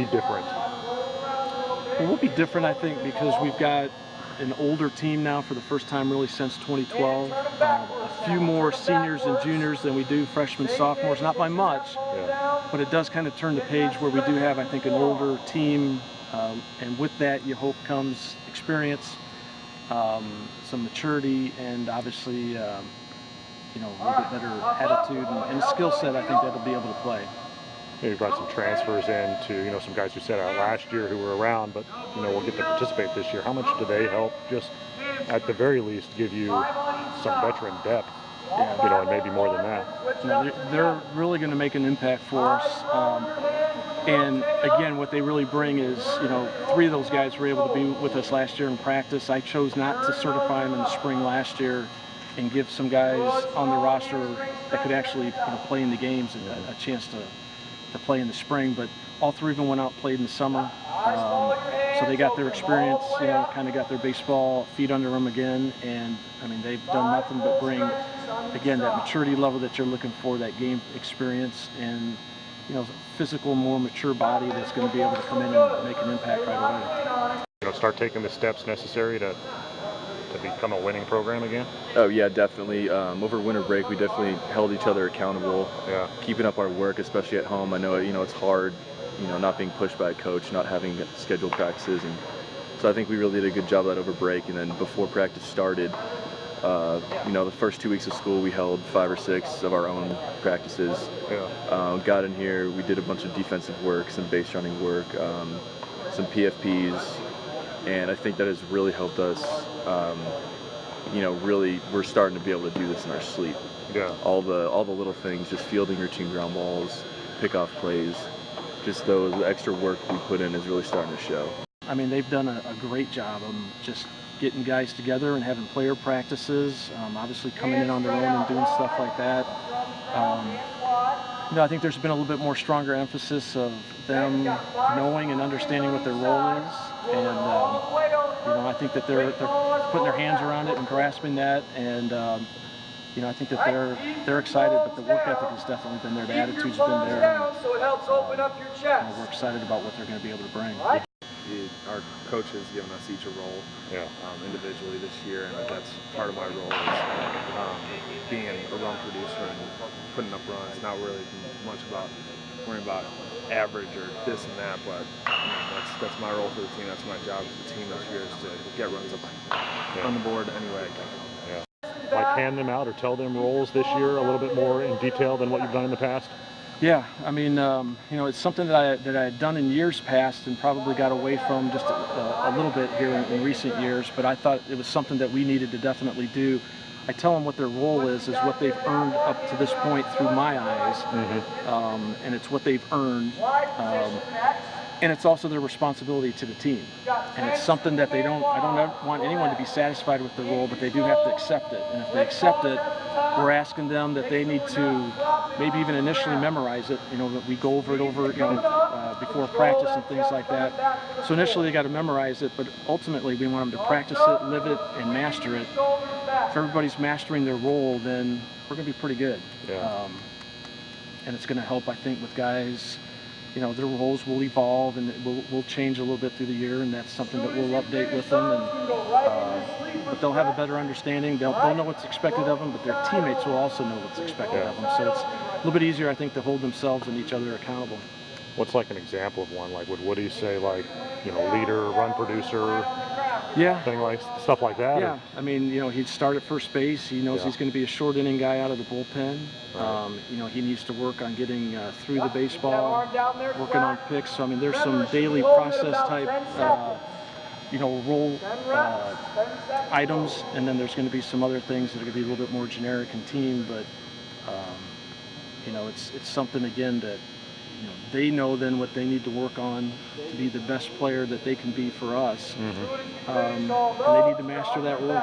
be different? It will be different, I think, because we've got an older team now for the first time really since 2012. A few more seniors and juniors than we do freshmen, sophomores, not by much, but it does kind of turn the page where we do have, I think, an older team, and with that, you hope comes experience, some maturity, and obviously, a little bit better attitude and skill set. I think that'll be able to play. You brought some transfers in to, some guys who sat out last year who were around, but, will get to participate this year. How much do they help just, at the very least, give you some veteran depth, and maybe more than that? They're really going to make an impact for us. And again, what they really bring is, 3 of those guys were able to be with us last year in practice. I chose not to certify them in the spring last year and give some guys on the roster that could actually play in the games and a chance to play in the spring, but all 3 of them went out and played in the summer. So they got their experience, kind of got their baseball feet under them again, and they've done nothing but bring, again, that maturity level that you're looking for, that game experience, and physical, more mature body that's going to be able to come in and make an impact right away. Start taking the steps necessary to become a winning program again? Oh yeah, definitely. Over winter break, we definitely held each other accountable. Keeping up our work, especially at home. I know it's hard, not being pushed by a coach, not having scheduled practices, and so I think we really did a good job of that over break. And then before practice started, the first 2 weeks of school, we held 5 or 6 of our own practices. Got in here, we did a bunch of defensive work, some base running work, some PFPs. And I think that has really helped us. Really, we're starting to be able to do this in our sleep. All the little things, just fielding routine ground balls, pickoff plays, just the extra work we put in is really starting to show. They've done a great job of just getting guys together and having player practices, obviously coming in on their own and doing stuff like that. I think there's been a little bit more stronger emphasis of them knowing and understanding what their role is, and I think that they're putting their hands around it and grasping that, and I think that they're excited, but the work ethic has definitely been there, the attitude's been there, and we're excited about what they're going to be able to bring. Our coach has given us each a role individually this year, and that's part of my role is being a run producer and putting up runs, not really much about worrying about average or this and that, but that's my role for the team. That's my job for the team this year, is to get runs up on the board any way I can. Like hand them out or tell them roles this year a little bit more in detail than what you've done in the past? Yeah, it's something that I had done in years past and probably got away from just a little bit here in recent years, but I thought it was something that we needed to definitely do. I tell them what their role is what they've earned up to this point through my eyes, and it's what they've earned, and it's also their responsibility to the team. And it's something that I don't ever want anyone to be satisfied with the role, but they do have to accept it. And if they accept it, we're asking them that they need to maybe even initially memorize it. That we go over it before practice and things like that. So initially they got to memorize it, but ultimately we want them to practice it, live it, and master it. If everybody's mastering their role, then we're going to be pretty good. And it's going to help, I think, with guys. Their roles will evolve and will change a little bit through the year, and that's something that we'll update with them. But they'll have a better understanding. They'll know what's expected of them, but their teammates will also know what's expected of them. So it's a little bit easier, I think, to hold themselves and each other accountable. What's like an example of one? Like, would Woody say, like, leader, run producer, stuff like that? Yeah, he'd start at first base. He knows he's going to be a short inning guy out of the bullpen. He needs to work on getting through the baseball, working on picks. So there's some daily process type role items, and then there's going to be some other things that are going to be a little bit more generic and team, but it's something, again, that they know then what they need to work on to be the best player that they can be for us, and they need to master that role.